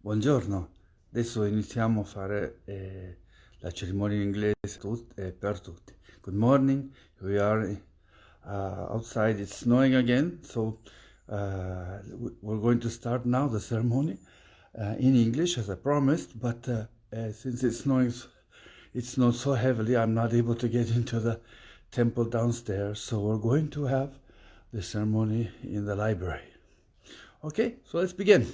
Buongiorno, adesso iniziamo a fare la cerimonia in inglese per tutti. Good morning, we are outside, it's snowing again, so we're going to start now the ceremony in English as I promised, but since it snowed so heavily, I'm not able to get into the temple downstairs, so we're going to have the ceremony in the library. Okay, so let's begin.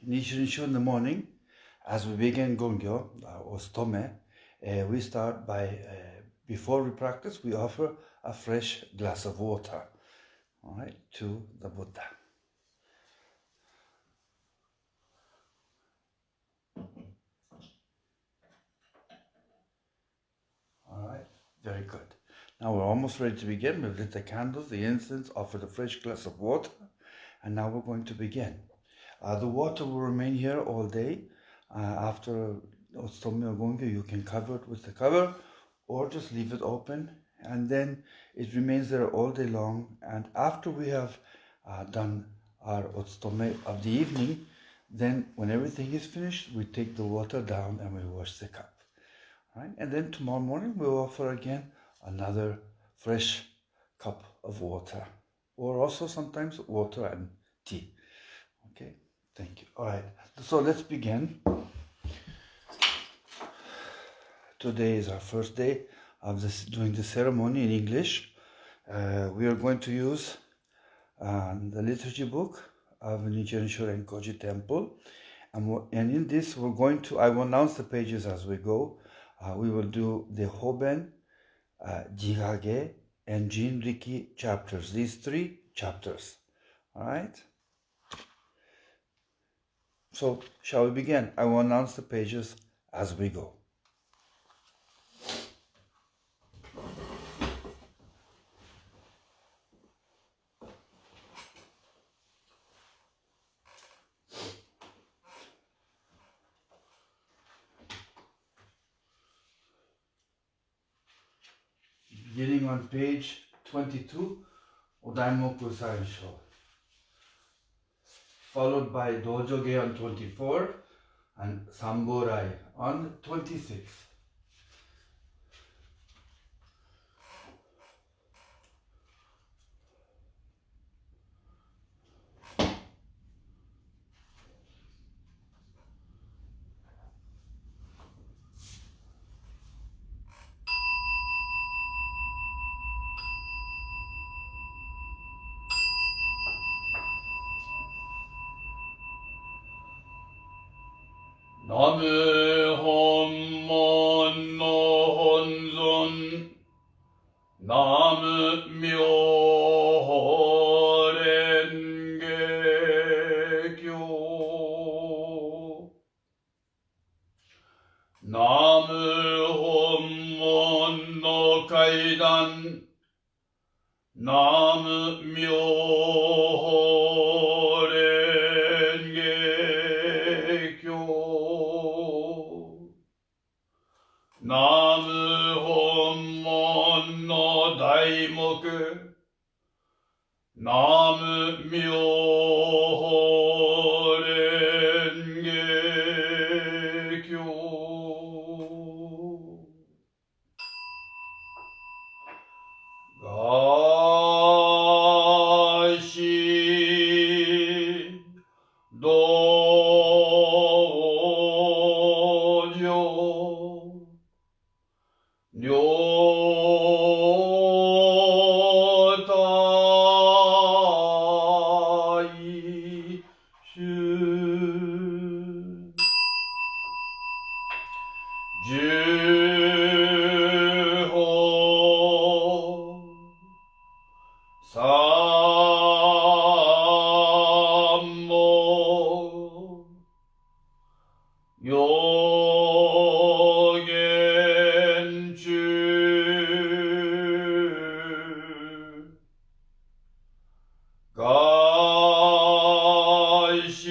Nichiren in the morning, as we begin Gongyō, or Stome, we start by, before we practice, we offer a fresh glass of water, all right, to the Buddha. All right, very good. Now we're almost ready to begin. We've lit the candles, the incense, offered a fresh glass of water, and now we're going to begin. The water will remain here all day. After Ostomi or Gongyō, you can cover it with the cover or just leave it open, and then it remains there all day long. And after we have done our Ostomi of the evening, then when everything is finished, we take the water down and we wash the cup. Right? And then tomorrow morning we'll offer again another fresh cup of water, or also sometimes water and tea. Okay, thank you. All right, so let's begin. Today is our first day of doing the ceremony in English. We are going to use the liturgy book of Nichiren Shoren Koji Temple, and in this I will announce the pages as we go. We will do the Hoben, Jigage, and Jinriki chapters, these 3 chapters. All right? So, shall we begin? I will announce the pages as we go. beginning on page 22, Odaimoku Saisho, followed by Dojoge on 24 and Samburai on 26. Namu Honmon no Honzon, Namu Myoho Renge Kyo, Namu Honmon no Kaidan, Namu Myoho Renge Kyo, Namu Honmon no Daimoku, Namu Myoho Renge Kyo. Gashi Dojo Ryotai Shu Juho Sammo Yogenchu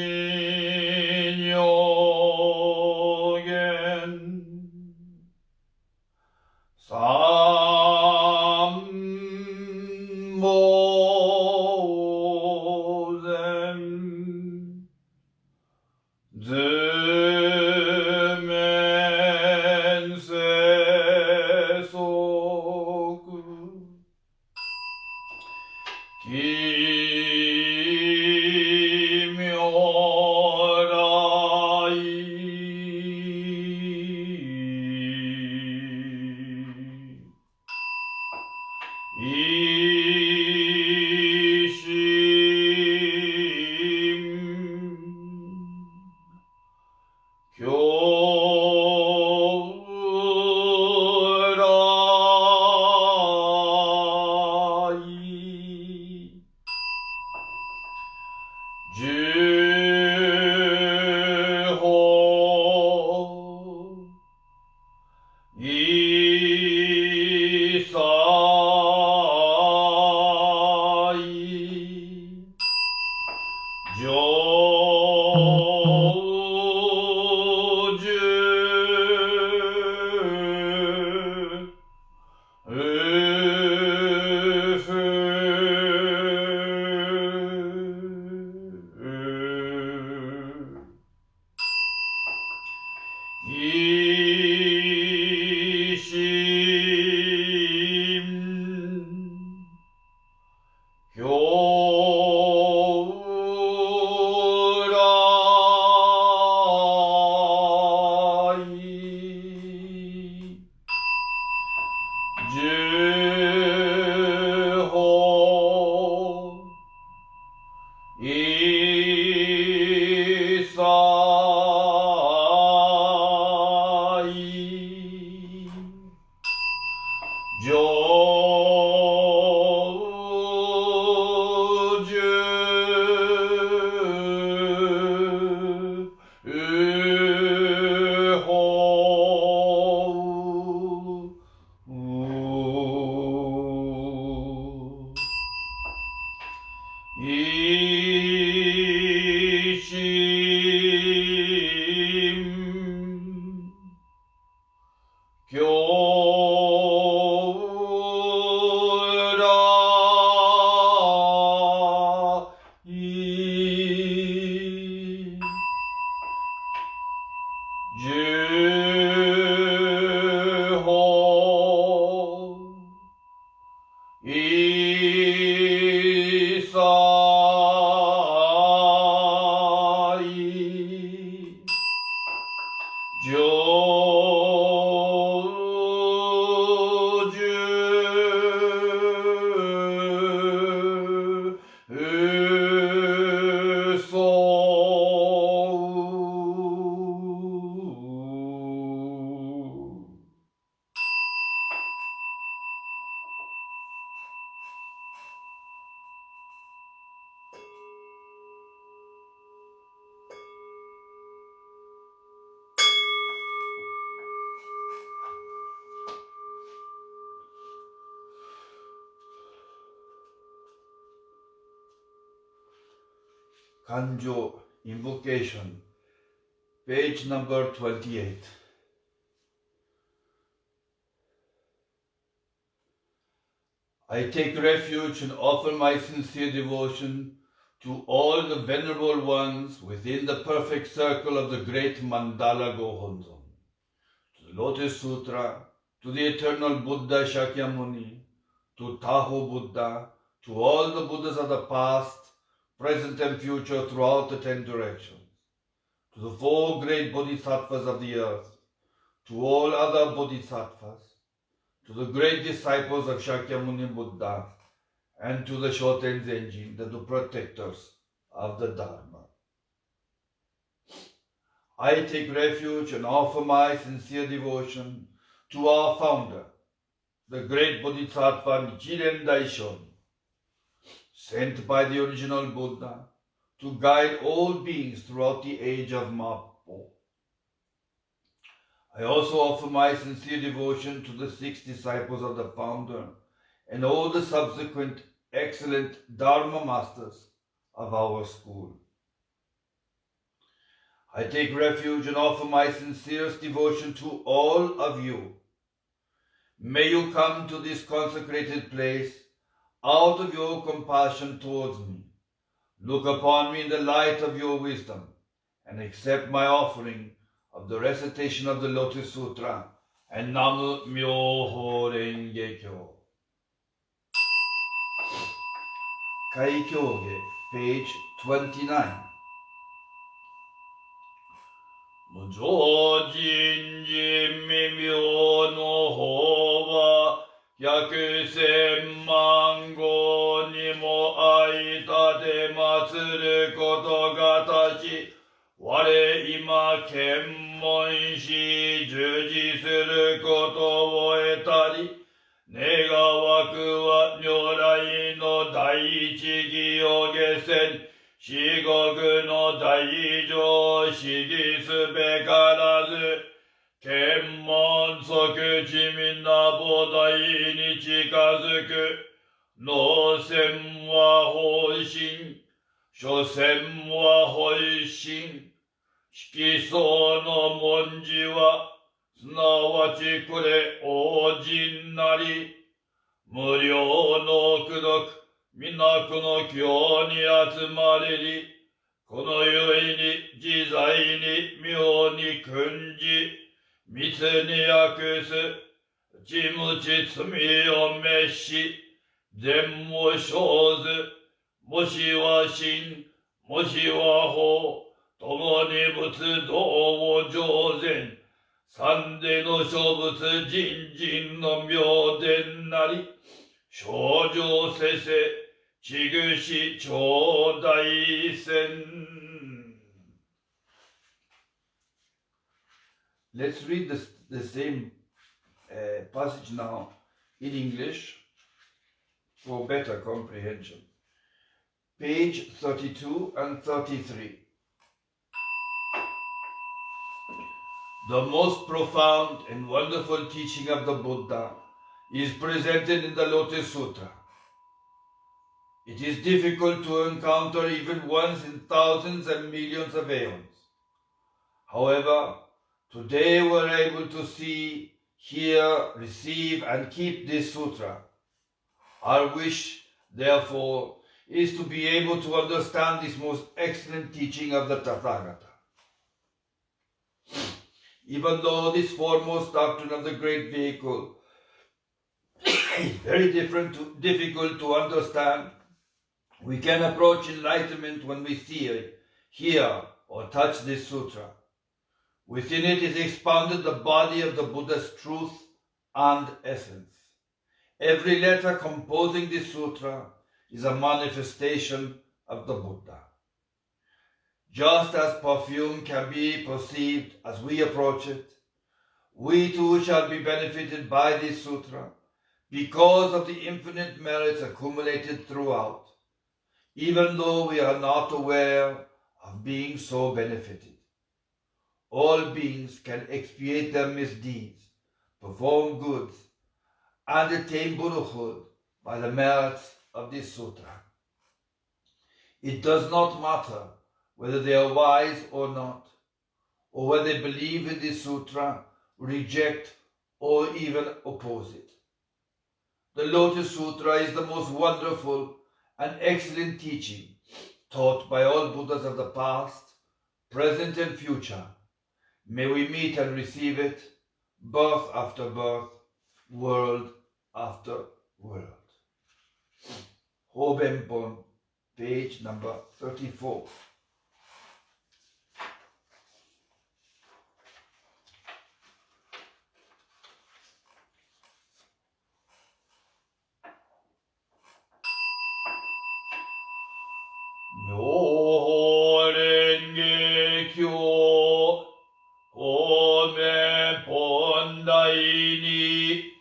Gaishin Yogen Sammozen Zumen Sesoku Kanjo Invocation, page number 28. I take refuge and offer my sincere devotion to all the venerable ones within the perfect circle of the great Mandala Gohonzon, to the Lotus Sutra, to the eternal Buddha Shakyamuni, to Taho Buddha, to all the Buddhas of the past, present and future throughout the 10 directions, to the 4 great Bodhisattvas of the earth, to all other Bodhisattvas, to the great disciples of Shakyamuni Buddha, and to the Shoten Zenjin, the protectors of the Dharma. I take refuge and offer my sincere devotion to our founder, the great Bodhisattva Nichiren Daishonin, sent by the original Buddha to guide all beings throughout the age of Mappo. I also offer my sincere devotion to the 6 disciples of the founder and all the subsequent excellent Dharma masters of our school. I take refuge and offer my sincerest devotion to all of you. May you come to this consecrated place out of your compassion towards me. Look upon me in the light of your wisdom and accept my offering of the recitation of the Lotus Sutra and Namu Myoho Renge Kyo. Kai Kyoge, page 29. Mujō jinjin mimyō no hō wa hyaku senman go ni mo aita de matsuru koto ga tashi ware ima kenmon shi juji suru koto o etari nega waku wa nyorai no daiichi gyoge sen Shigoku no daijo shigi sube karazu Kenmon soku chimin na bodai ni chikazuku No sen wa hoishin, shosen wa hoishin Shikiso no monji wa sunawachi kure ojin nari Muryo no kudokuみんなこの経に集まれり、この世に自在に妙に訓じ、密に訳す、ちむち罪を滅し、善も生ず、もしは真、もしは法、共に仏道を上善、三での諸仏人人の妙伝なり、症状せせ、ちぐし頂戴せん。Let's read the same passage now in English for better comprehension. Page 32 and 33. The most profound and wonderful teaching of the Buddha is presented in the Lotus Sutra. It is difficult to encounter even once in thousands and millions of aeons. However, today we're able to see, hear, receive, and keep this sutra. Our wish, therefore, is to be able to understand this most excellent teaching of the Tathagata. Even though this foremost doctrine of the great vehicle is very difficult to understand, we can approach enlightenment when we see it, hear, or touch this sutra. Within it is expounded the body of the Buddha's truth and essence. Every letter composing this sutra is a manifestation of the Buddha. Just as perfume can be perceived as we approach it, we too shall be benefited by this sutra because of the infinite merits accumulated throughout, even though we are not aware of being so benefited. All beings can expiate their misdeeds, perform goods, and attain Buddhahood by the merits of this sutra. It does not matter whether they are wise or not, or whether they believe in the sutra, reject, or even oppose it. The Lotus Sutra is the most wonderful and excellent teaching taught by all Buddhas of the past, present, and future. May we meet and receive it, birth after birth, world after world. Hobenpon, page number 34. Myoho Renge Kyo Homen Pondai ni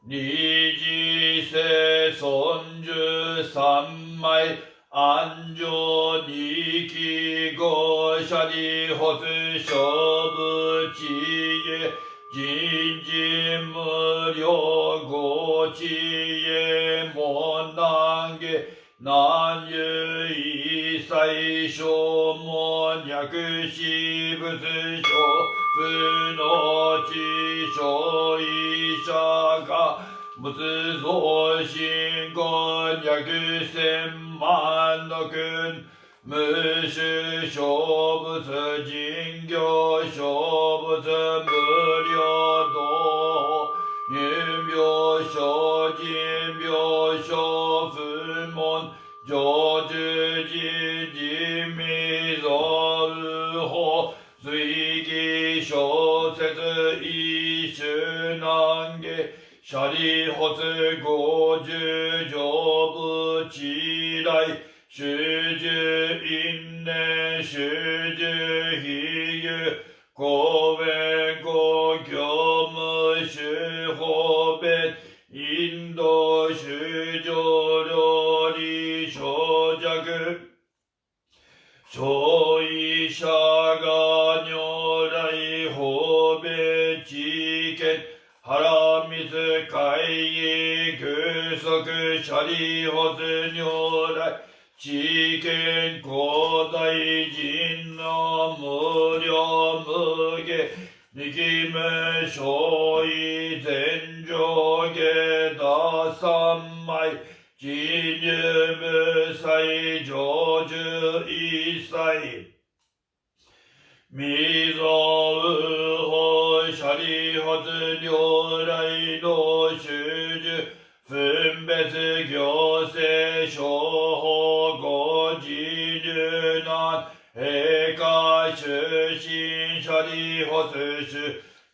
Niji se sonju sammai anjo niki go shari hotu shobu chiye jinji muryo go chiye monange nanyu isai shomo nyaku shibutsu shofu no chi shoisha ga butsu zo shingo nyaku senman no kun mushu shobutsu jingyo shobutsu muryo do nyumyo shojinbyo shofumon joju jinji mizo uho suigi shosetsu ishu nange shari hotsu goju jobu chirai shuju innen shuju hiyu koben gongyo mushu hoben indo shujo ryori shojaku shoisha ga nyorai hoben chiken haramitsu kai gusoku shari hotsu nyorai chiken kodai jin no muryo muge nikimu shoi zenjoge da sammai jinyu musai joju isai mizo uho shari hotsu nyorai no shuju funbetsu gyose shoho go jinyu nan eka shushin shari hotsu shu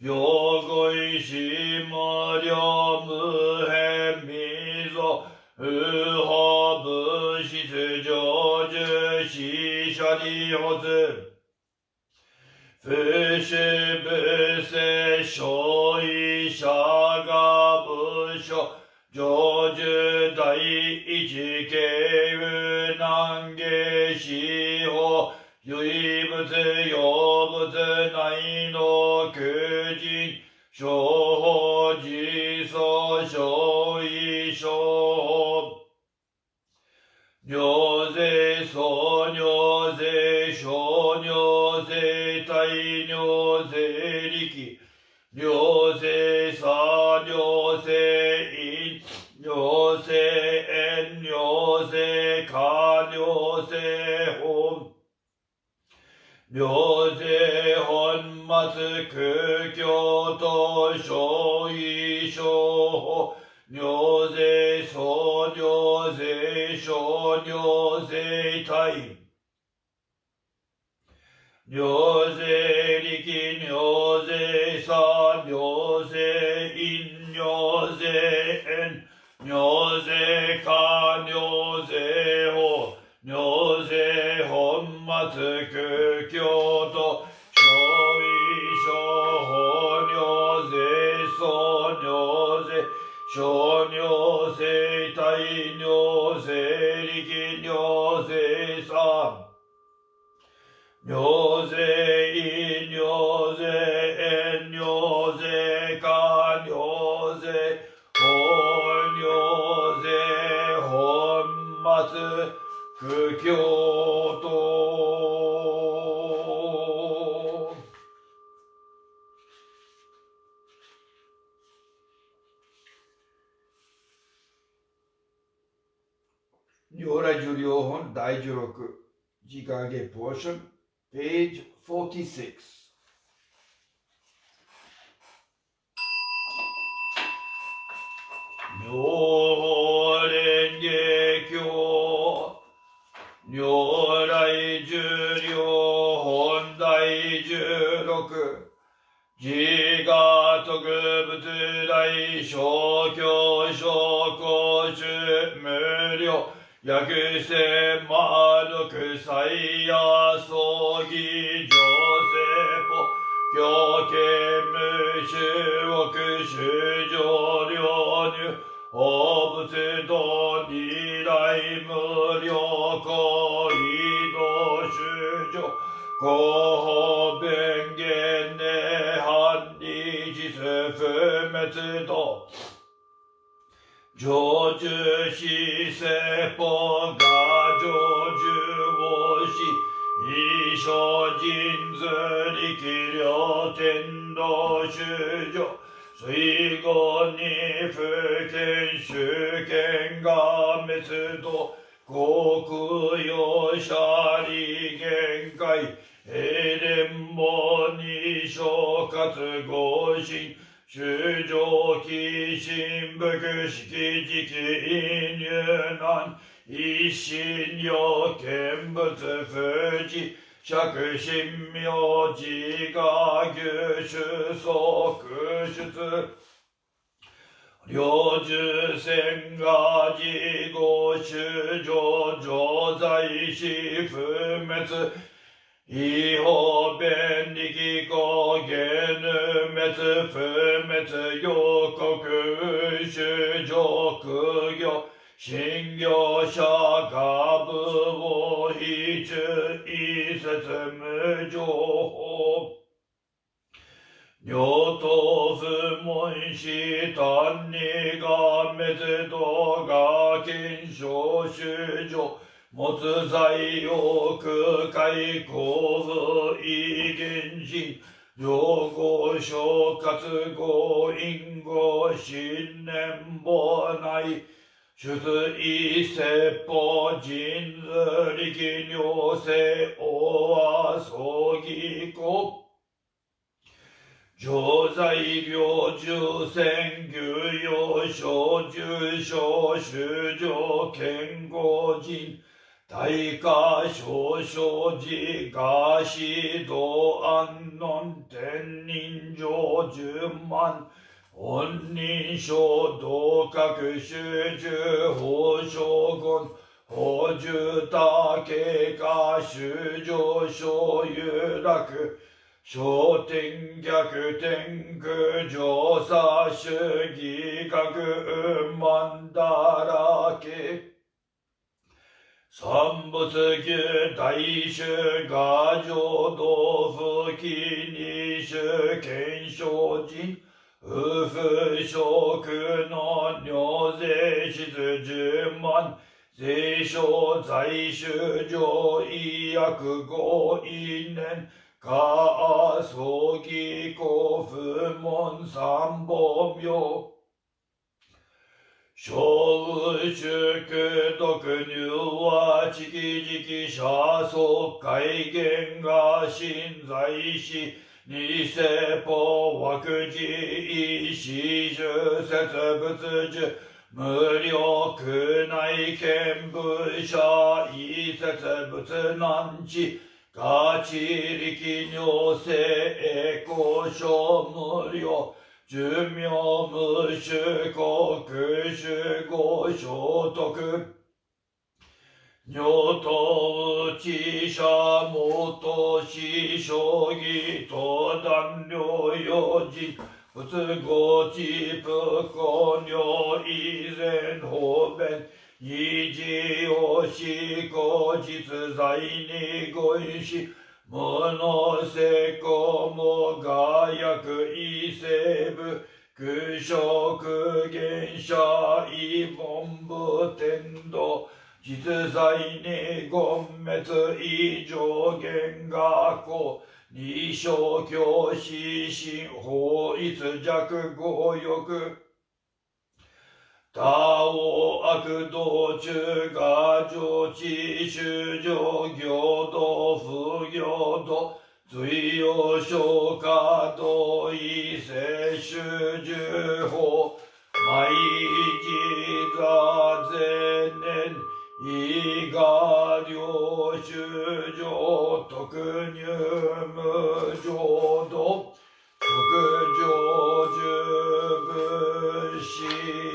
yogoi shimoryo muhen mizo uho bushitsu joju shi shari hotsu fushu buse shoi shaga busho joju dai ichi keiwu nange shiho yui butsu yobutsu nai no kujin shoho jiso shoi shoho nyoze so nyoze sho nyoze tai nyoze riki nyoze sa nyoze in nyoze en nyoze ka nyoze hon nyoze hon matsu kukyo to shoi shoho nyoze so nyoze sho nyoze tai nyoze riki nyoze sa nyoze in nyoze en nyoze ka nyoze ho nyoze hon matsu kukyo to shoi shoho nyoze so nyoze sho nyoze tai nyoze riki nyoze sa nyoze in nyoze en nyoze ka nyoze hon nyoze hon matsu 苦境と如来寿量本第16時間芸ポーション page 46妙蓮華経如来寿量本第16自我特仏大小教小公主無料約千万六歳夜葬儀上世法教見無修億修上領入法仏道二来無料行為道修上広報弁言涅槃理実不滅道成就し説法が成就をし異生人図力量天道修上水後に不見主権が滅度国用者利限界永連母に諸活合心修上起心仏式時期入難一心要見物不治釈神妙自我牛種即出領受戦が自業修上常在し不滅異法弁力公言滅不滅予告修上苦行信行者が部を非中異説無情報両党不問し単にが滅度が検証修上持つ財を空海公部異現心両合諸活合因合信念母内出異説法人図力量性王は葬儀公常在領重戦牛用小重小修上健康人大化少々寺が指導安穏天人上10万本人称同格集中法将軍法重大経過修上小有楽小天逆天空上差主義学万だらけ三仏牛大衆が浄土不起二種検証人夫婦職の尿税質10万税商在衆上医薬後因年か葬儀公不問三本名小宇祝徳入は地期時期社葬戒厳が信在し二世法枠寺意思主説仏樹無料宮内見部者意説仏難地ガチ力尿性栄光書無料寿命無種国主語聖徳尿頭内者元師将棋登壇療養人仏語地不公尿以前方便二次をし後実在にご意し無の成功もが薬異生部空所空原者異本部天道実際に言滅以上限学校二小教師心法律弱語欲他を悪道中が上知修上行道不行道随用消化同意摂取受法毎日座前年以下領修上特入無浄土特上十分心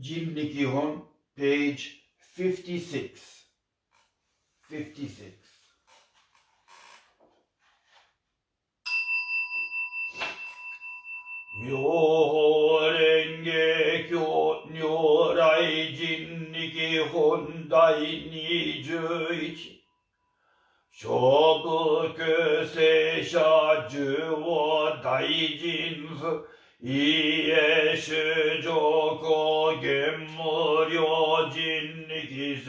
人力本 page 56 妙法蓮華経如来人力本第21小仏聖者十和大人府家修上皇玄無量人力清楚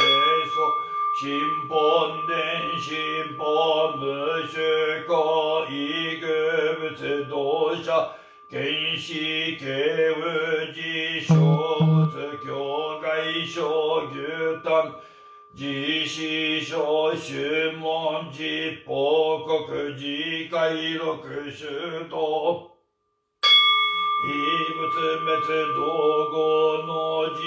新本伝新本無修行異具仏道者見識慶宇寺小仏教外小牛丹自死小宗門寺報国寺界六修道異仏滅道後の自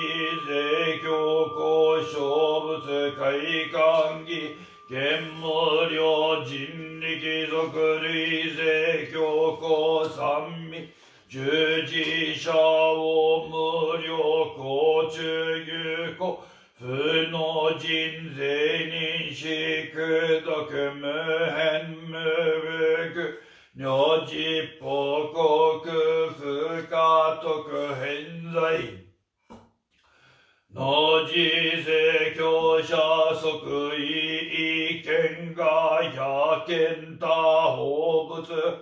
税教皇小仏会館儀玄無量人力俗類税教皇三味十字社を無料公中有効不能人税人識読無変無具如実報告不可得偏在の自世教者即位意見が百見他法仏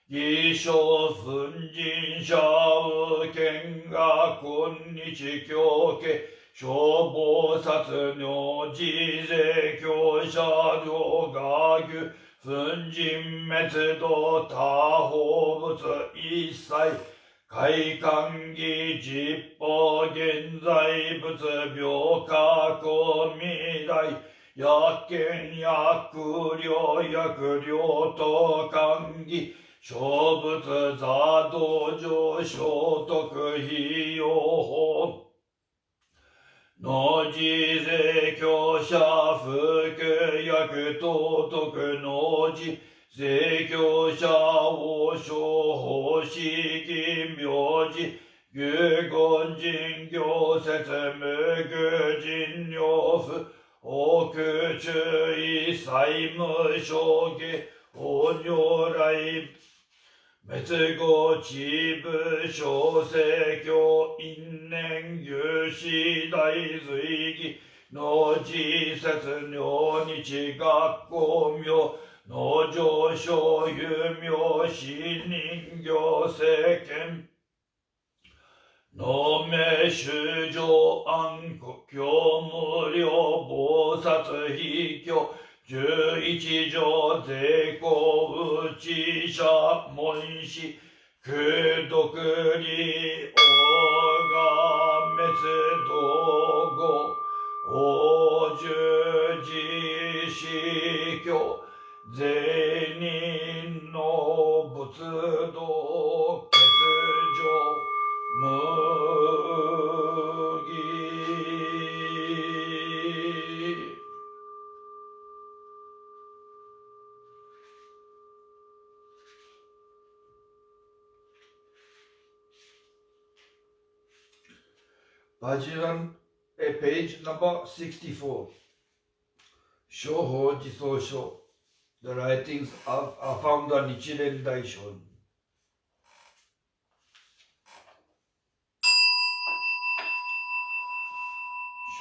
義称奮陣者右見が今日教家消防殺如自世教者両画牛奮陣滅道他法仏一切開館儀実法現在仏病過去未来薬見薬療薬療等館儀小仏座道場聖徳費用法の自世教者福薬道徳の自世教者王将法式名字愚言人行説無具人領府奥注意債務証下法如来滅後地部小聖教因縁有志大随義の自説妙日学校名の上昇有名死人行政権の名修上安国教無料菩薩秘教11条税公内者門師空独利王が滅道後王十字司教税人の仏道欠如無義page number 64. Shoho Jisosho. The writings of our founder Nichiren Daishon.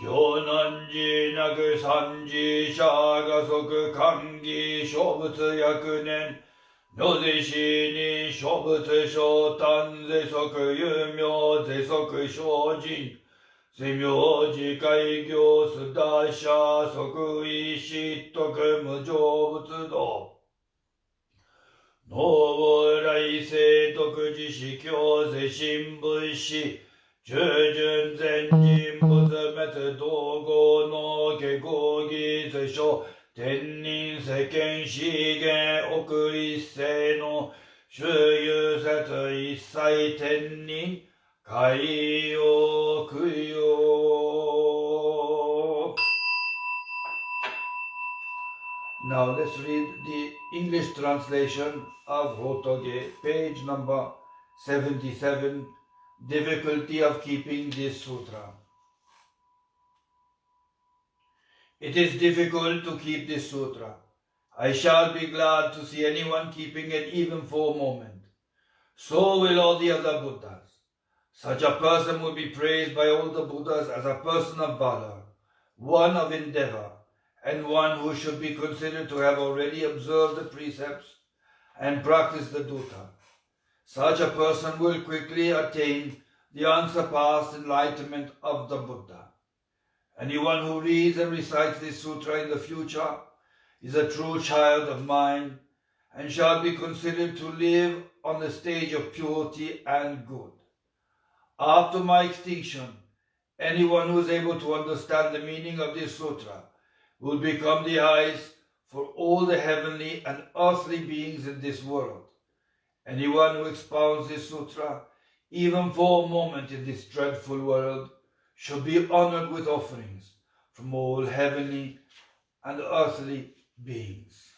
行難事なく三次者が即歓喜小仏役年如是死に小仏小誕是即有名是即精進世名自戒行須田者即位失徳無常仏道能無来世徳自死教是神仏師従順前人仏滅道後の下合義是書天人世間資源奥一世の周遊説一切天人海洋供養 Now let's read the English translation of Hotoge, page number 77, Difficulty of Keeping this Sutra. It is difficult to keep this sutra. I shall be glad to see anyone keeping it even for a moment. So will all the other Buddhas. Such a person will be praised by all the Buddhas as a person of valor, one of endeavor, and one who should be considered to have already observed the precepts and practiced the dutta. Such a person will quickly attain the unsurpassed enlightenment of the Buddha. Anyone who reads and recites this sutra in the future is a true child of mine and shall be considered to live on the stage of purity and good. After my extinction, anyone who is able to understand the meaning of this sutra will become the eyes for all the heavenly and earthly beings in this world. Anyone who expounds this sutra, even for a moment in this dreadful world, should be honored with offerings from all heavenly and earthly beings.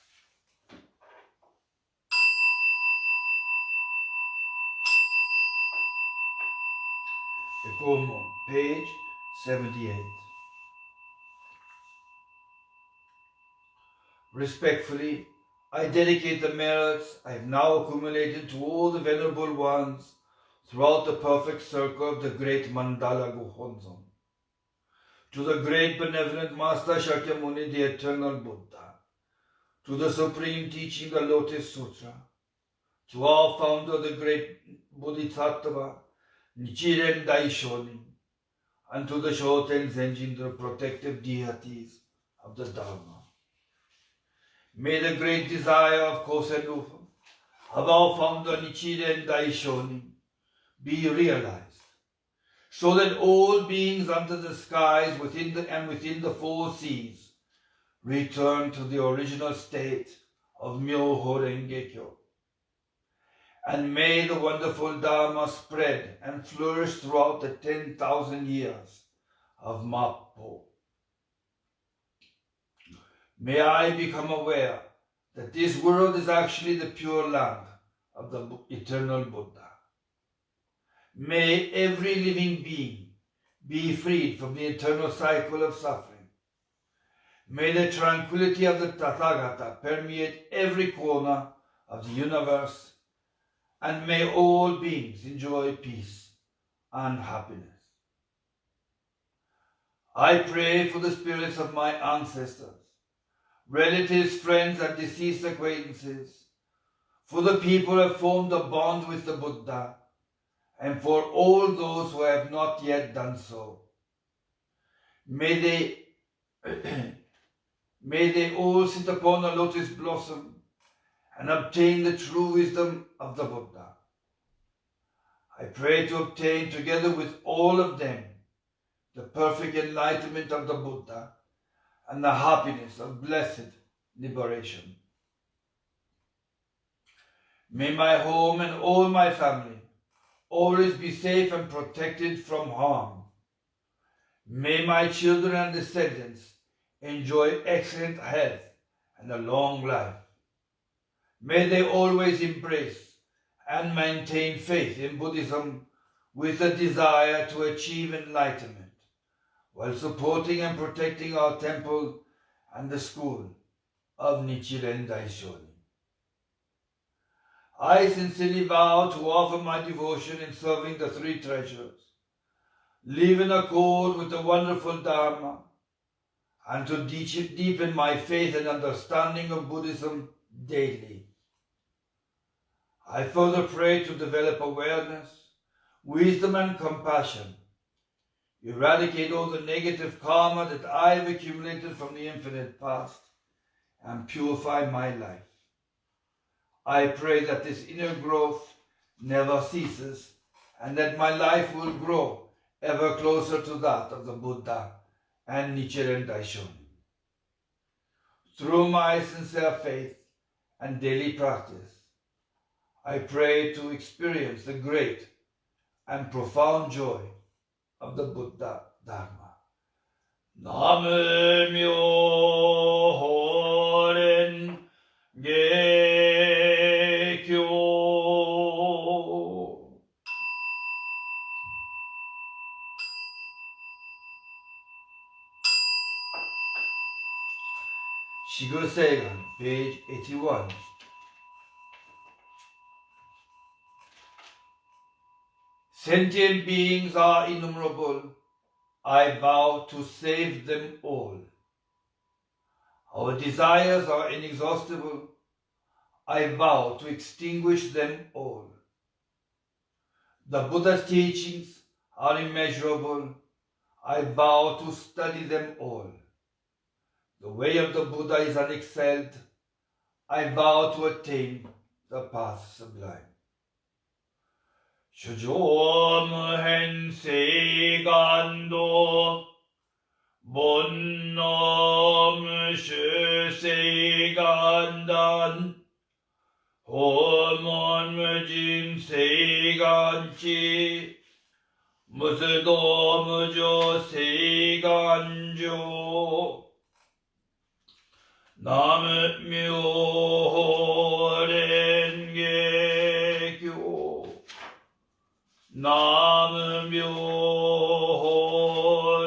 Ekomo, page 78. Respectfully, I dedicate the merits I have now accumulated to all the venerable ones throughout the perfect circle of the great Mandala Gohonzon, to the great benevolent Master Shakyamuni, the eternal Buddha, to the supreme teaching, the Lotus Sutra, to our founder, the great Bodhisattva, Nichiren Daishonin, and to the Shoten Zenjin, the protective deities of the Dharma. May the great desire of Kosen Rupa, of our founder Nichiren Daishonin, be realized, so that all beings under the skies within the four seas return to the original state of Mujō Renge-kyo. And may the wonderful Dharma spread and flourish throughout the 10,000 years of Mappo. May I become aware that this world is actually the pure land of the eternal Buddha. May every living being be freed from the eternal cycle of suffering. May the tranquility of the Tathagata permeate every corner of the universe, and may all beings enjoy peace and happiness. I pray for the spirits of my ancestors, relatives, friends, and deceased acquaintances, for the people who have formed a bond with the Buddha, and for all those who have not yet done so. May they all sit upon a lotus blossom and obtain the true wisdom of the Buddha. I pray to obtain together with all of them the perfect enlightenment of the Buddha and the happiness of blessed liberation. May my home and all my family always be safe and protected from harm. May my children and descendants enjoy excellent health and a long life. May they always embrace and maintain faith in Buddhism with a desire to achieve enlightenment, while supporting and protecting our temple and the school of Nichiren Daishonin. I sincerely vow to offer my devotion in serving the three treasures, live in accord with the wonderful Dharma, and to deepen my faith and understanding of Buddhism daily. I further pray to develop awareness, wisdom and compassion, eradicate all the negative karma that I have accumulated from the infinite past, and purify my life. I pray that this inner growth never ceases, and that my life will grow ever closer to that of the Buddha and Nichiren Daishonin. Through my sincere faith and daily practice, I pray to experience the great and profound joy of the Buddha Dharma. Namu Myoho Renge Kyo. Shigu Seigan, page 81. Sentient beings are innumerable. I vow to save them all. Our desires are inexhaustible. I vow to extinguish them all. The Buddha's teachings are immeasurable. I vow to study them all. The way of the Buddha is unexcelled. I vow to attain the path sublime. Shujō muhen seigando, bonno mushu seigandan, homon mujin seiganchi, musudo mujō seiganjō. Namu Myoho Renge Kyo. Namu Myoho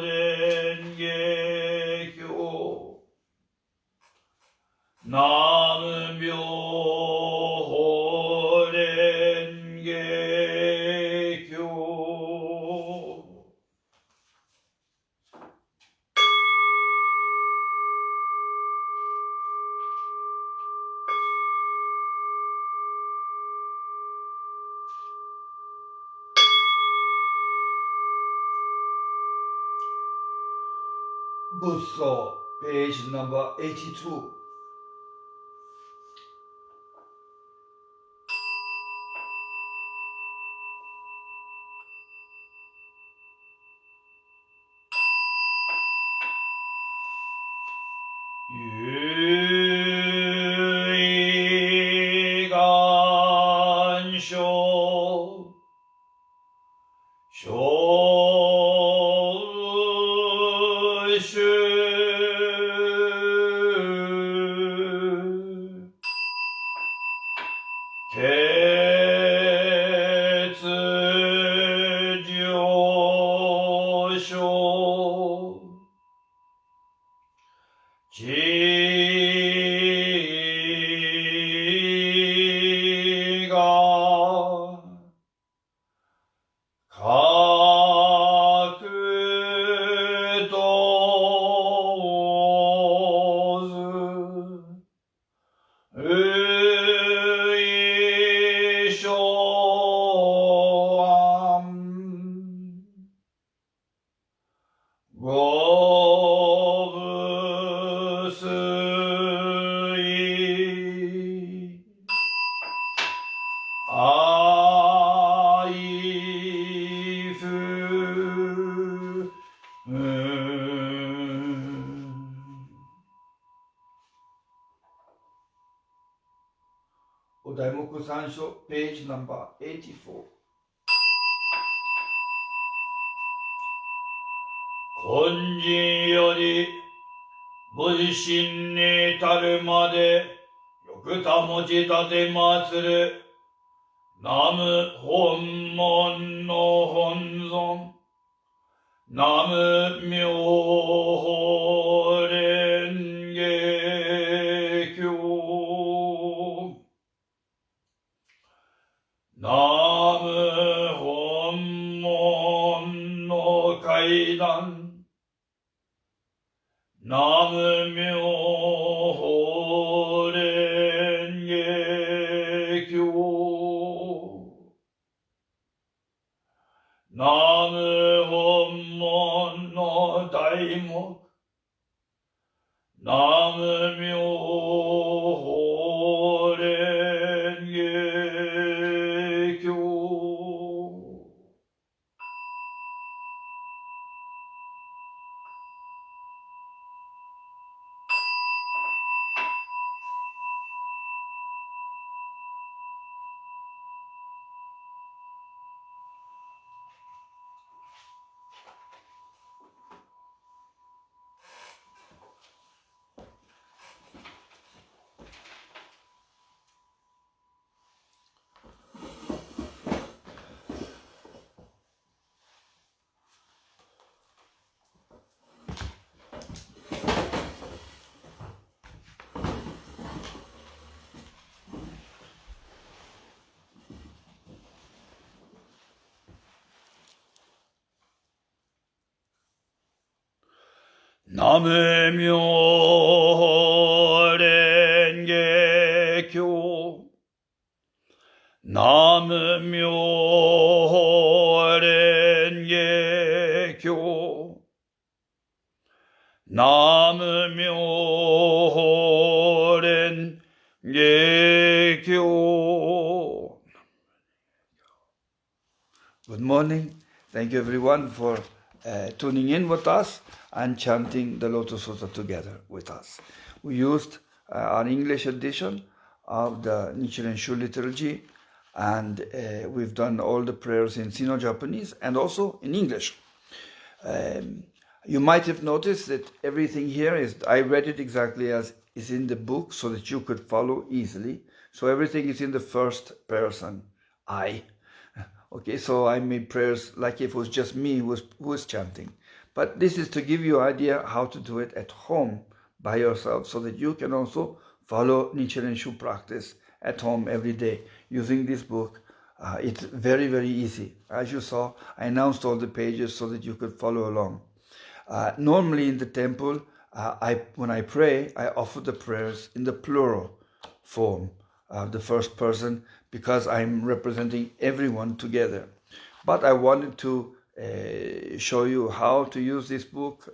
Renge Kyo. Namu Myoho Renge Kyo. Busso, page number 82. Yuigansho Daimoku Sansho, page number 84. Konjin yori Buddhishin ni taru made yoku tamochi tate matsuru Namu Honmon no Honzon Namu Myoho Renge Kyo. Namu Honmon no 階段ナムミョホレンゲキョナム本門の大目ナムミョホレンゲキョナムミョレンゲキョナムミョレンゲキョナムミョレンゲキョ Good morning. Thank you everyone for tuning in with us and chanting the Lotus Sutra together with us. We used our English edition of the Nichiren Shu liturgy, and we've done all the prayers in Sino-Japanese and also in English. You might have noticed that everything here I read it exactly as is in the book so that you could follow easily. So everything is in the first person, I. Okay, so I made prayers like if it was just me who was chanting. But this is to give you an idea how to do it at home by yourself so that you can also follow Nichiren Shu practice at home every day using this book. It's very, very easy. As you saw, I announced all the pages so that you could follow along. Normally in the temple, when I pray, I offer the prayers in the plural form, the first person, because I'm representing everyone together. But I wanted to show you how to use this book,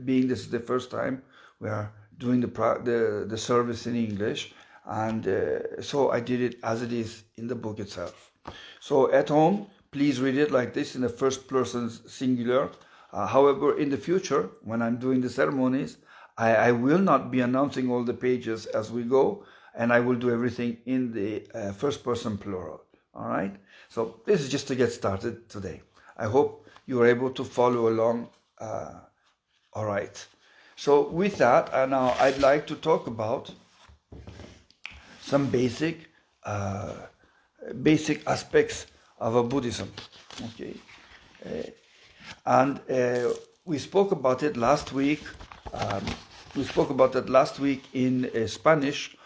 being this is the first time we are doing the service in English, and so I did it as it is in the book itself. So at home, please read it like this in the first person singular. However, in the future, when I'm doing the ceremonies, I will not be announcing all the pages as we go, and I will do everything in the first person plural. All right? So this is just to get started today. I hope you are able to follow along. All right. So with that, now I'd like to talk about some basic aspects of Buddhism. Okay. And we spoke about it last week. In Spanish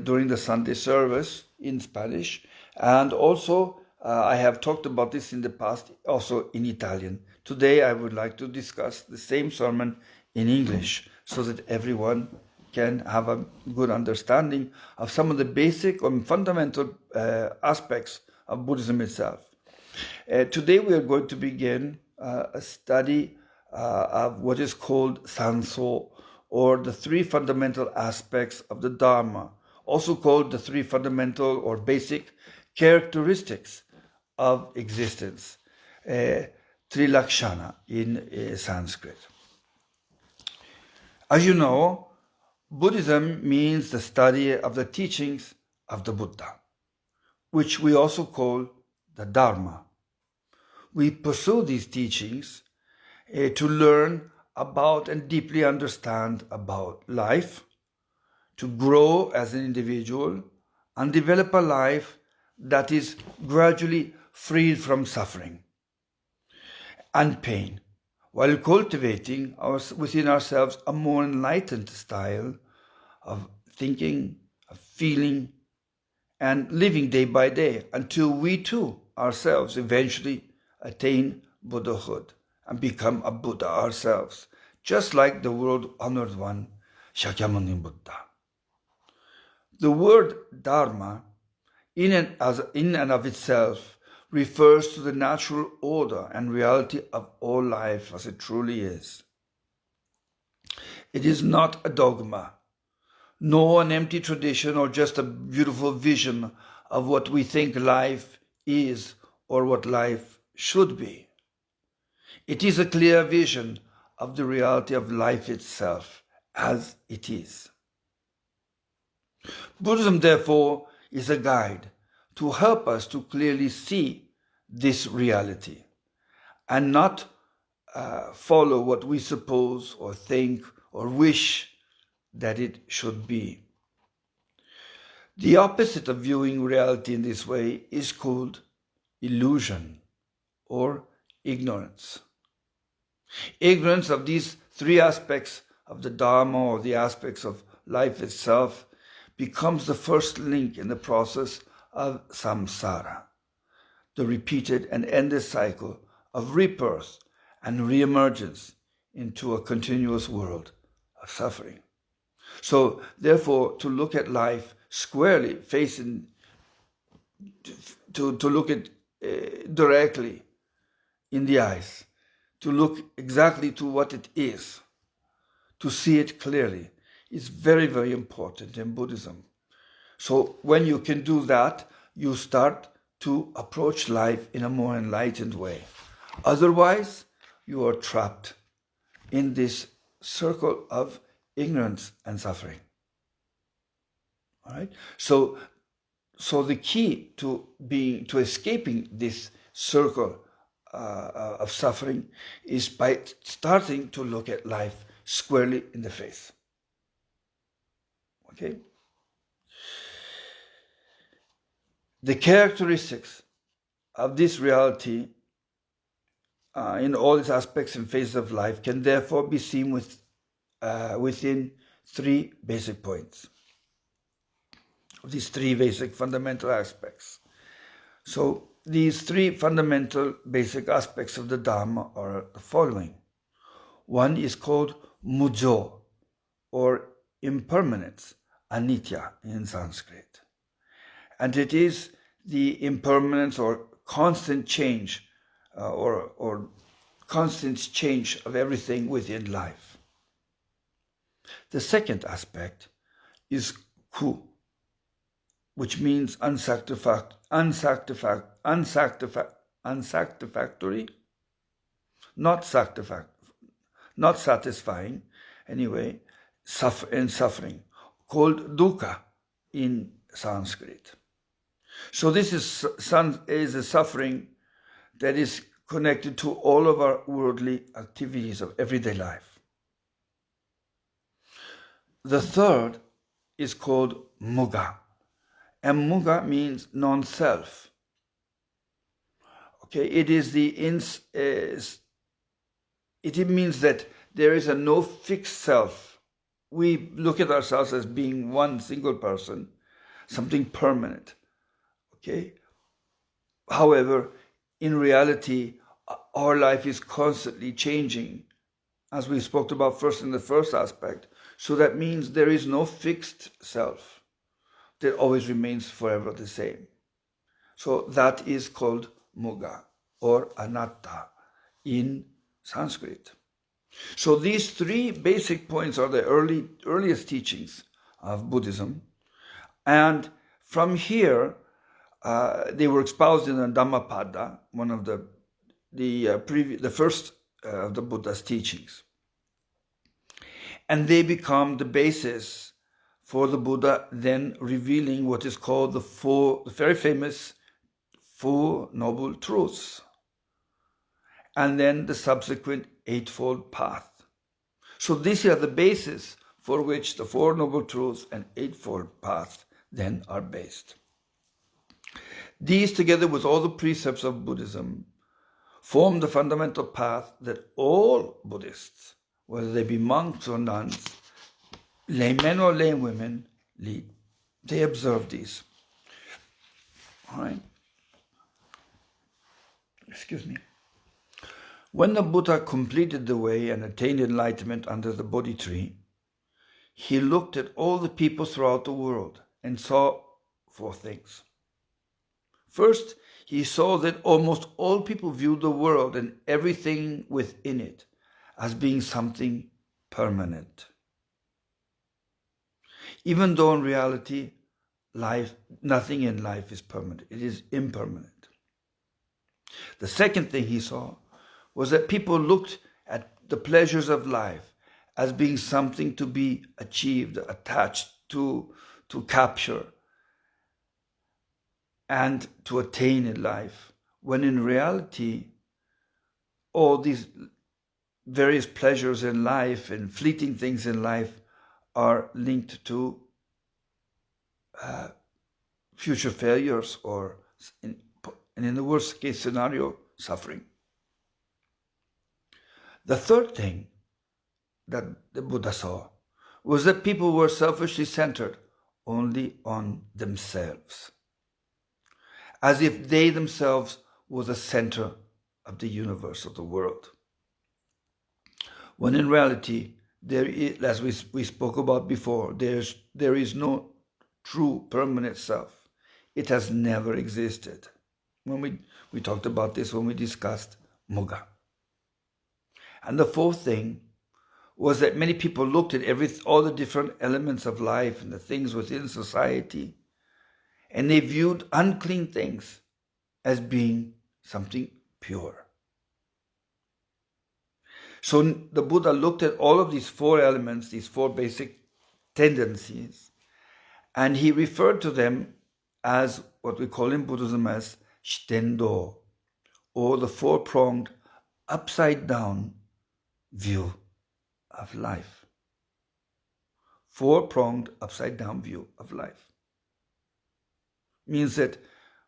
during the Sunday service in Spanish, and also I have talked about this in the past also in Italian. Today I would like to discuss the same sermon in English so that everyone can have a good understanding of some of the basic or fundamental aspects of Buddhism itself. Today we are going to begin a study of what is called Sanso, or the three fundamental aspects of the Dharma, also called the three fundamental or basic characteristics of existence, Trilakshana in Sanskrit. As you know, Buddhism means the study of the teachings of the Buddha, which we also call the Dharma. We pursue these teachings to learn about and deeply understand about life, to grow as an individual, and develop a life that is gradually freed from suffering and pain, while cultivating within ourselves a more enlightened style of thinking, of feeling, and living day by day until we too ourselves eventually attain Buddhahood and become a Buddha ourselves, just like the world-honored one, Shakyamuni Buddha. The word Dharma, in and of itself, refers to the natural order and reality of all life as it truly is. It is not a dogma, nor an empty tradition or just a beautiful vision of what we think life is or what life should be. It is a clear vision of the reality of life itself as it is. Buddhism, therefore, is a guide to help us to clearly see this reality and not follow what we suppose or think or wish that it should be. The opposite of viewing reality in this way is called illusion or ignorance. Ignorance of these three aspects of the Dharma, or the aspects of life itself, becomes the first link in the process of samsara, the repeated and endless cycle of rebirth and reemergence into a continuous world of suffering. So, therefore, to look at life squarely, facing, to look at directly in the eyes, to look exactly to what it is, to see it clearly, is very, very important in Buddhism. So when you can do that, you start to approach life in a more enlightened way. Otherwise, you are trapped in this circle of ignorance and suffering. All right? So the key to escaping this circle of suffering is by starting to look at life squarely in the face. Okay? The characteristics of this reality in all its aspects and phases of life can therefore be seen within three basic points. These three basic fundamental aspects. So these three fundamental basic aspects of the Dharma are the following. One is called Mujō, or impermanence, anitya in Sanskrit. And it is the impermanence or constant change or constant change of everything within life. The second aspect is ku, which means unsatisfactory, not satisfying, anyway, suffering, called dukkha in Sanskrit. So this is a suffering that is connected to all of our worldly activities of everyday life. The third is called muga, and muga means non-self. Okay, it means that there is a no fixed self. We look at ourselves as being one single person, something permanent. Okay. However, in reality, our life is constantly changing, as we spoke about first in the first aspect. So that means there is no fixed self that always remains forever the same. So that is called muga or anatta in Sanskrit. So these three basic points are the earliest teachings of Buddhism, and from here they were espoused in the Dhammapada, one of the first of the Buddha's teachings, and they become the basis for the Buddha then revealing what is called the very famous Four Noble Truths, and then the subsequent Eightfold Path. So these are the basis for which the Four Noble Truths and Eightfold Path then are based. These, together with all the precepts of Buddhism, form the fundamental path that all Buddhists, whether they be monks or nuns, laymen or laywomen, lead. They observe these. All right. Excuse me. When the Buddha completed the way and attained enlightenment under the Bodhi tree, he looked at all the people throughout the world and saw four things. First, he saw that almost all people viewed the world and everything within it as being something permanent. Even though in reality, nothing in life is permanent. It is impermanent. The second thing he saw was that people looked at the pleasures of life as being something to be achieved, attached to capture, and to attain in life, when in reality, all these various pleasures in life and fleeting things in life are linked to future failures or, and in the worst case scenario, suffering. The third thing that the Buddha saw was that people were selfishly centered only on themselves, as if they themselves were the center of the universe, of the world. When in reality, there is, as we spoke about before, there is no true permanent self. It has never existed. When we talked about this when we discussed Mujō. And the fourth thing was that many people looked at all the different elements of life and the things within society, and they viewed unclean things as being something pure. So the Buddha looked at all of these four elements, these four basic tendencies, and he referred to them as what we call in Buddhism as shitendo, or the four-pronged, upside-down view of life. Four-pronged, upside-down view of life. Means that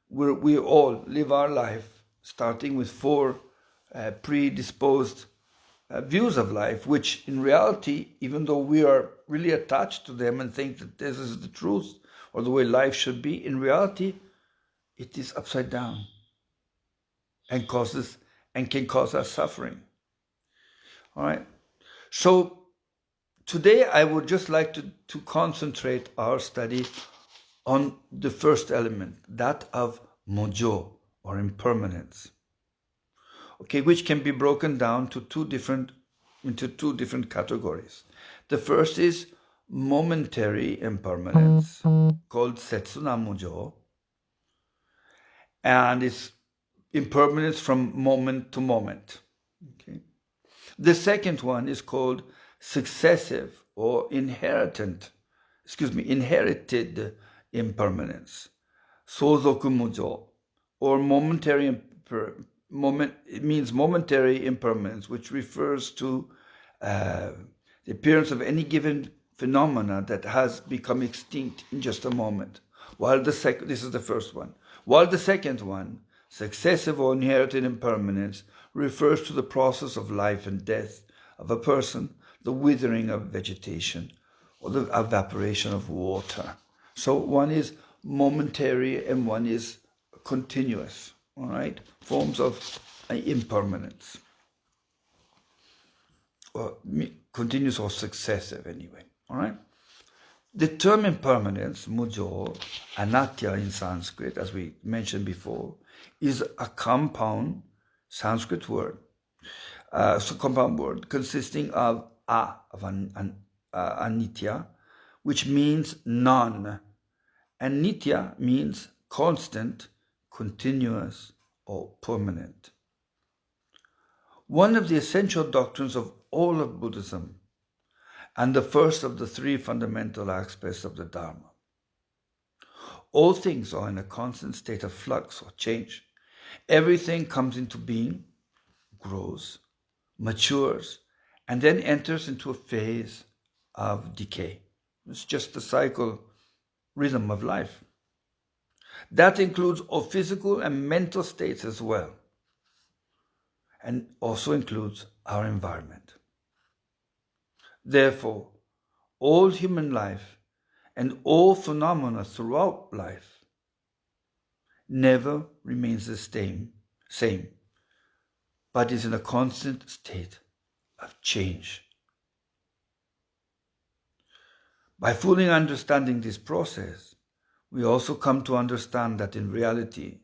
we all live our life starting with four predisposed views of life, which in reality, even though we are really attached to them and think that this is the truth or the way life should be, in reality, it is upside down and can cause us suffering. All right. So today I would just like to concentrate our study on the first element, that of Mujō, or impermanence. Okay, which can be broken down into two different categories. The first is momentary impermanence, called Setsuna Mujō, and it's impermanence from moment to moment. Okay. The second one is called successive or inherited impermanence, Sozoku Mujō, or it means momentary impermanence, which refers to the appearance of any given phenomena that has become extinct in just a moment. This is the first one. While the second one, successive or inherited impermanence, refers to the process of life and death of a person, the withering of vegetation, or the evaporation of water. So one is momentary and one is continuous, all right? Forms of impermanence, or continuous or successive anyway, all right? The term impermanence, Mujō, anatta in Sanskrit, as we mentioned before, is a compound Sanskrit word, consisting of anitya, which means none, and nitya means constant, continuous, or permanent. One of the essential doctrines of all of Buddhism, and the first of the three fundamental aspects of the Dharma. All things are in a constant state of flux or change. Everything comes into being, grows, matures, and then enters into a phase of decay. It's just the rhythm of life. That includes all physical and mental states as well, and also includes our environment. Therefore, all human life and all phenomena throughout life never remains the same, but is in a constant state of change. By fully understanding this process, we also come to understand that in reality,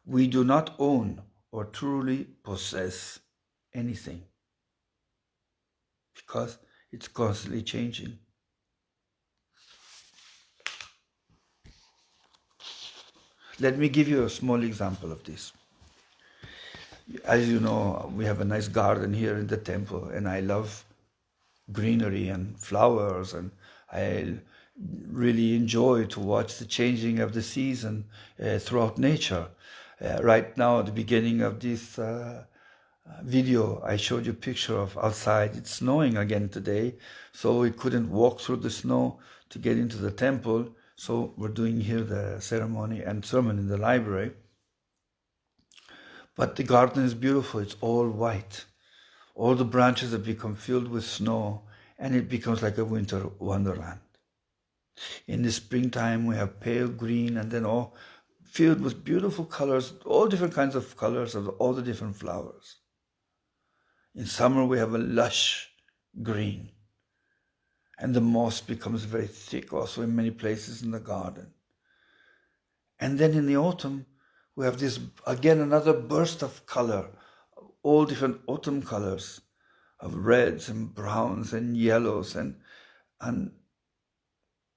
we do not own or truly possess anything, because it's constantly changing. Let me give you a small example of this. As you know, we have a nice garden here in the temple, and I love greenery and flowers, and I really enjoy to watch the changing of the season throughout nature. Right now, at the beginning of this video, I showed you a picture of outside. It's snowing again today, so we couldn't walk through the snow to get into the temple. So we're doing here the ceremony and sermon in the library. But the garden is beautiful. It's all white. All the branches have become filled with snow, and it becomes like a winter wonderland. In the springtime, we have pale green, and then all filled with beautiful colors, all different kinds of colors of all the different flowers. In summer, we have a lush green, and the moss becomes very thick also in many places in the garden. And then in the autumn, we have this, again, another burst of color, all different autumn colors of reds and browns and yellows. And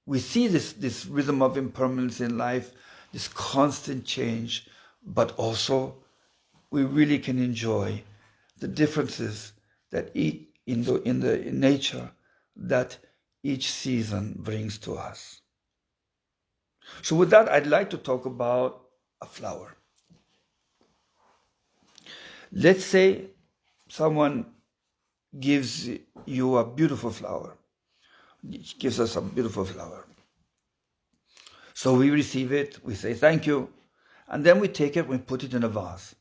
we see this rhythm of impermanence in life, this constant change, but also we really can enjoy the differences that in nature that each season brings to us. So with that, I'd like to talk about a flower. Let's say someone gives you a beautiful flower, gives us a beautiful flower. So we receive it, we say thank you, and then we take it, we put it in a vase.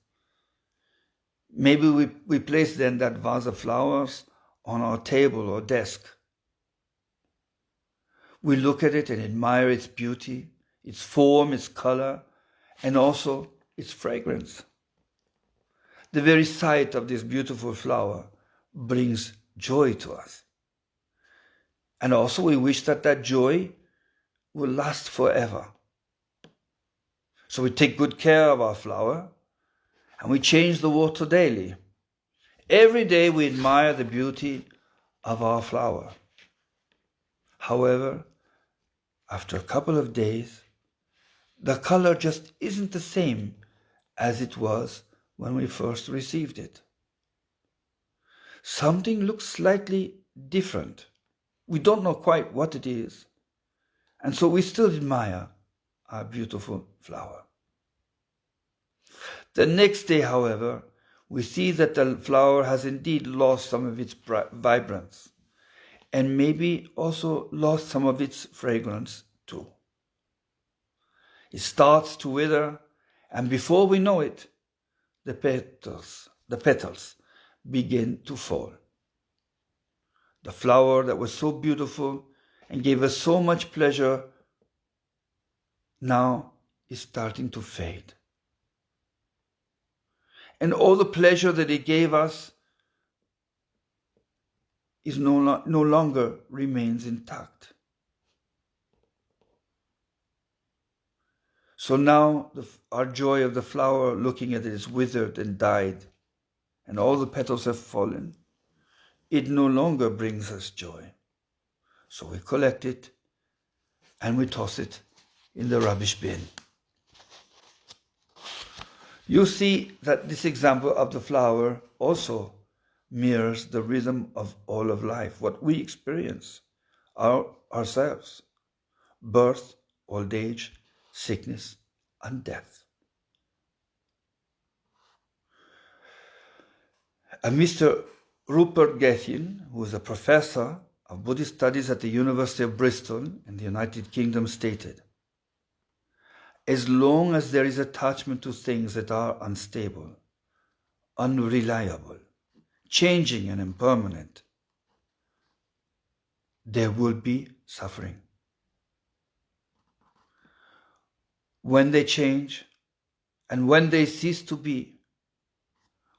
Maybe we place then that vase of flowers on our table or desk. We look at it and admire its beauty, its form, its color, and also its fragrance. The very sight of this beautiful flower brings joy to us. And also we wish that that joy will last forever. So we take good care of our flower, and we change the water daily. Every day we admire the beauty of our flower. However, after a couple of days, the color just isn't the same as it was when we first received it. Something looks slightly different. We don't know quite what it is. And so we still admire our beautiful flower. The next day, however, we see that the flower has indeed lost some of its vibrance, and maybe also lost some of its fragrance too. It starts to wither, and before we know it, the petals begin to fall. The flower that was so beautiful and gave us so much pleasure now is starting to fade. And all the pleasure that it gave us is no longer remains intact. So now our joy of the flower, looking at it, is withered and died, and all the petals have fallen. It no longer brings us joy. So we collect it and we toss it in the rubbish bin. You see that this example of the flower also mirrors the rhythm of all of life, what we experience ourselves: birth, old age, sickness, and death. Mr. Rupert Gethin, who is a professor of Buddhist studies at the University of Bristol in the United Kingdom, stated, "As long as there is attachment to things that are unstable, unreliable, changing and impermanent, there will be suffering. When they change and when they cease to be,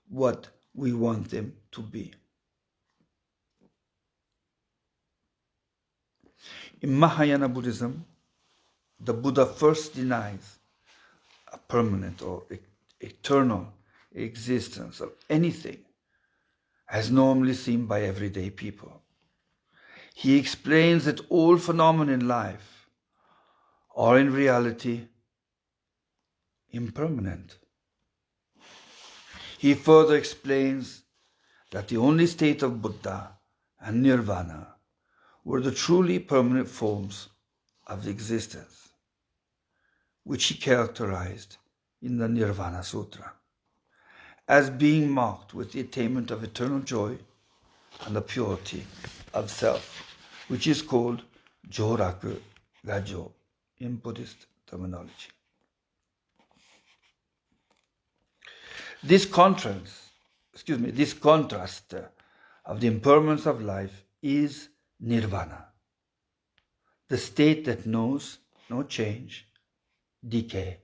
what we want them to be. In Mahayana Buddhism, the Buddha first denies a permanent or eternal existence of anything as normally seen by everyday people. He explains that all phenomena in life are in reality impermanent. He further explains that the only state of Buddha and Nirvana were the truly permanent forms of existence, which he characterized in the Nirvana Sutra as being marked with the attainment of eternal joy and the purity of self, which is called Joraku Gajo in Buddhist terminology. This contrast of the impermanence of life is nirvana, the state that knows no change, decay,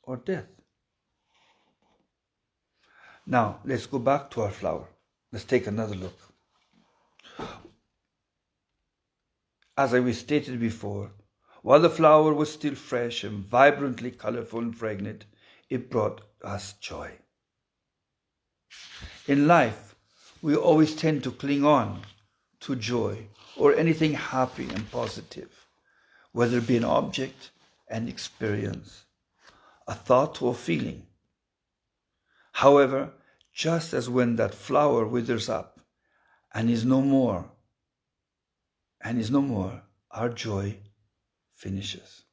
or death. Now, let's go back to our flower. Let's take another look. As I stated before, while the flower was still fresh and vibrantly colorful and fragrant, it brought us joy. In life, we always tend to cling on to joy or anything happy and positive, whether it be an object, an experience, a thought or feeling. However, just as when that flower withers up and is no more, our joy finishes.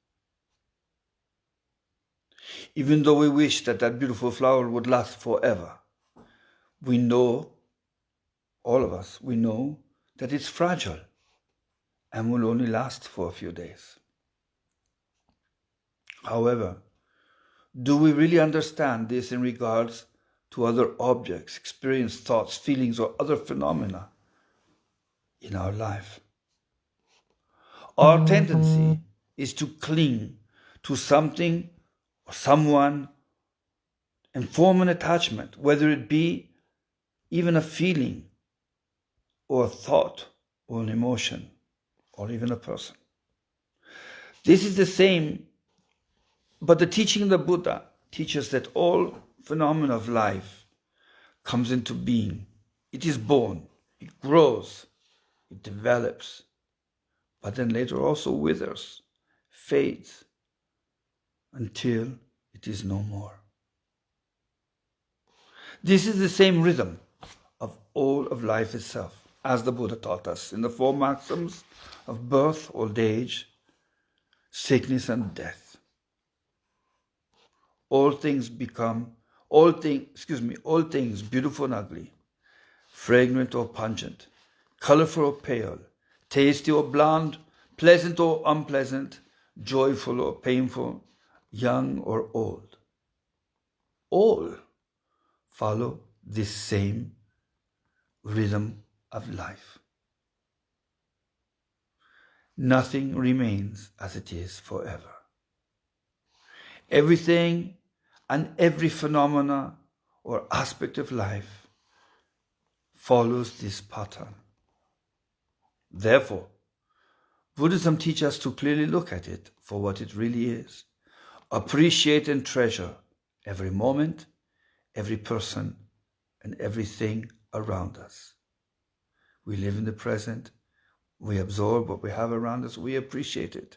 Even though we wish that that beautiful flower would last forever, we know, all of us, we know that it's fragile and will only last for a few days. However, do we really understand this in regards to other objects, experience, thoughts, feelings, or other phenomena in our life? Our tendency is to cling to something or someone and form an attachment, whether it be even a feeling or a thought or an emotion or even a person. This is the same, but the teaching of the Buddha teaches that all phenomena of life comes into being. It is born, it grows, it develops, but then later also withers, fades, until it is no more. This is the same rhythm of all of life itself, as the Buddha taught us in the 4 maxims of birth, old age, sickness, and death. All things beautiful and ugly, fragrant or pungent, colorful or pale, tasty or bland, pleasant or unpleasant, joyful or painful, young or old. All follow this same rhythm of life. Nothing remains as it is forever. Everything and every phenomena or aspect of life follows this pattern. Therefore, Buddhism teaches us to clearly look at it for what it really is, appreciate and treasure every moment, every person, and everything around us. We live in the present, we absorb what we have around us, we appreciate it.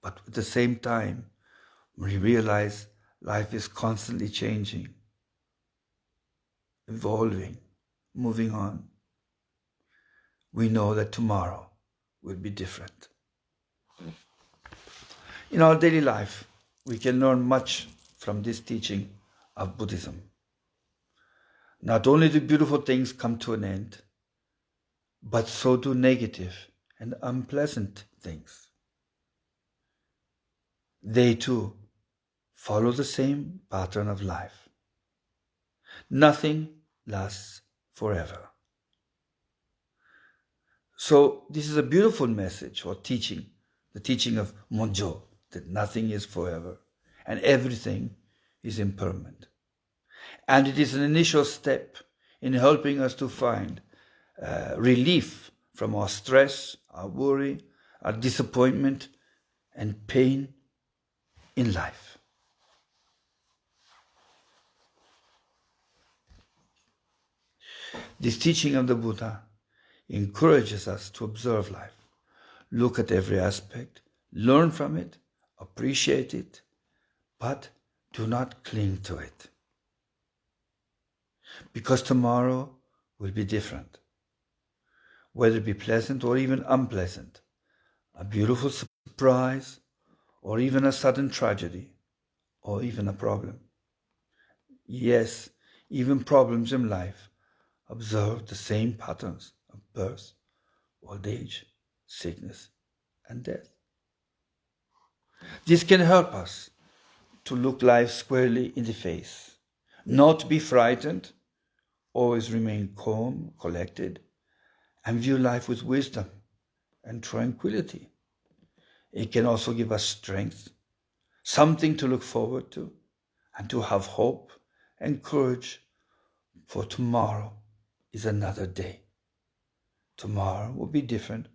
But at the same time, we realize life is constantly changing, evolving, moving on. We know that tomorrow will be different. In our daily life, we can learn much from this teaching of Buddhism. Not only do beautiful things come to an end, but so do negative and unpleasant things. They too follow the same pattern of life. Nothing lasts forever. So this is a beautiful message or teaching, the teaching of Mujō, that nothing is forever and everything is impermanent. And it is an initial step in helping us to find relief from our stress, our worry, our disappointment, and pain in life. This teaching of the Buddha encourages us to observe life, look at every aspect, learn from it, appreciate it, but do not cling to it. Because tomorrow will be different, whether it be pleasant or even unpleasant, a beautiful surprise or even a sudden tragedy or even a problem. Yes, even problems in life observe the same patterns of birth, old age, sickness, and death. This can help us to look life squarely in the face, not be frightened, always remain calm, collected, and view life with wisdom and tranquility. It can also give us strength, something to look forward to, and to have hope and courage, for tomorrow is another day. Tomorrow will be different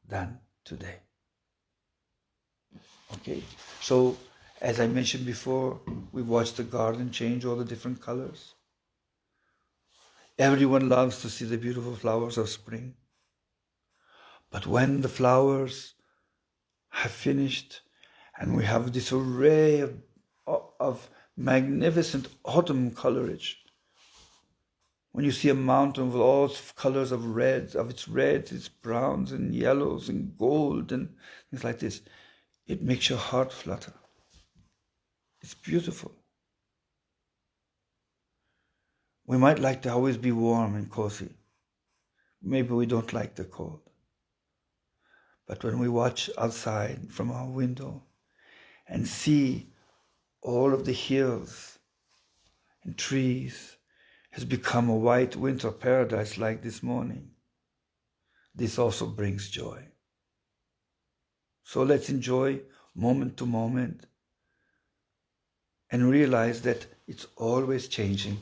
than today. Okay, so as I mentioned before, we watched the garden change all the different colors. Everyone loves to see the beautiful flowers of spring. But when the flowers have finished and we have this array of magnificent autumn colorage, when you see a mountain with all colors of reds, its browns and yellows and gold and things like this, it makes your heart flutter. It's beautiful. We might like to always be warm and cozy. Maybe we don't like the cold. But when we watch outside from our window and see all of the hills and trees has become a white winter paradise like this morning, this also brings joy. So let's enjoy moment to moment and realize that it's always changing.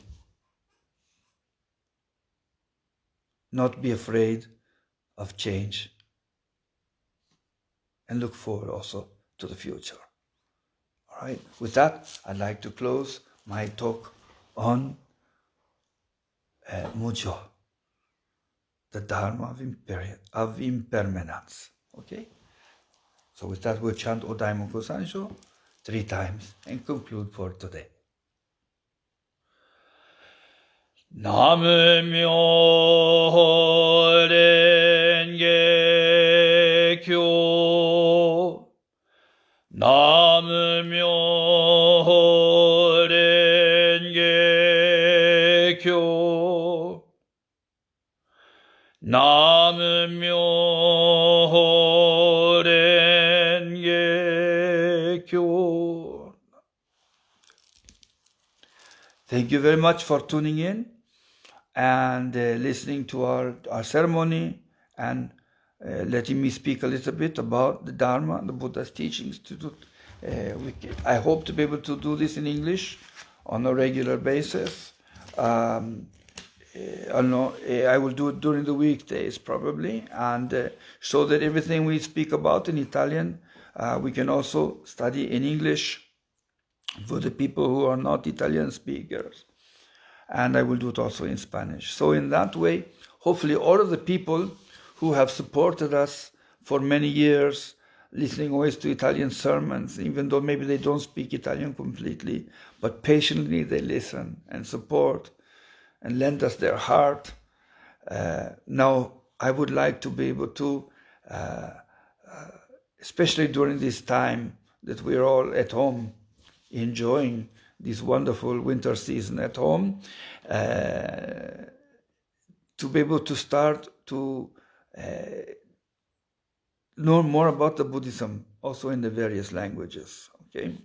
Not be afraid of change and look forward also to the future. All right, with that, I'd like to close my talk on Mujō, the Dharma of Impermanence. Okay? So with that, we'll chant Odaimoku Sansho 3 times and conclude for today. Namu Myoho Renge Kyo. Namu Myoho Renge Kyo. Namu Myoho Renge Kyo. Thank you very much for tuning in and listening to our ceremony and letting me speak a little bit about the Dharma, the Buddha's teachings. I hope to be able to do this in English on a regular basis. I will do it during the weekdays probably, and so that everything we speak about in Italian, we can also study in English for the people who are not Italian speakers. And I will do it also in Spanish. So in that way, hopefully all of the people who have supported us for many years, listening always to Italian sermons, even though maybe they don't speak Italian completely, but patiently they listen and support and lend us their heart. Now, I would like to be able to, especially during this time that we're all at home, enjoying this wonderful winter season at home, to be able to start to learn more about the Buddhism, also in the various languages. Okay,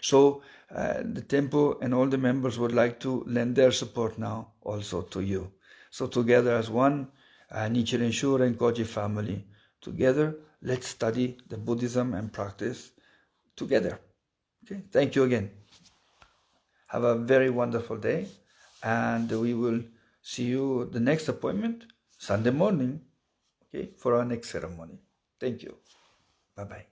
so the temple and all the members would like to lend their support now also to you. So together as one, Nichiren Shura and Koji family, together, let's study the Buddhism and practice together. Okay, thank you again. Have a very wonderful day. And we will see you the next appointment, Sunday morning, okay, for our next ceremony. Thank you. Bye-bye.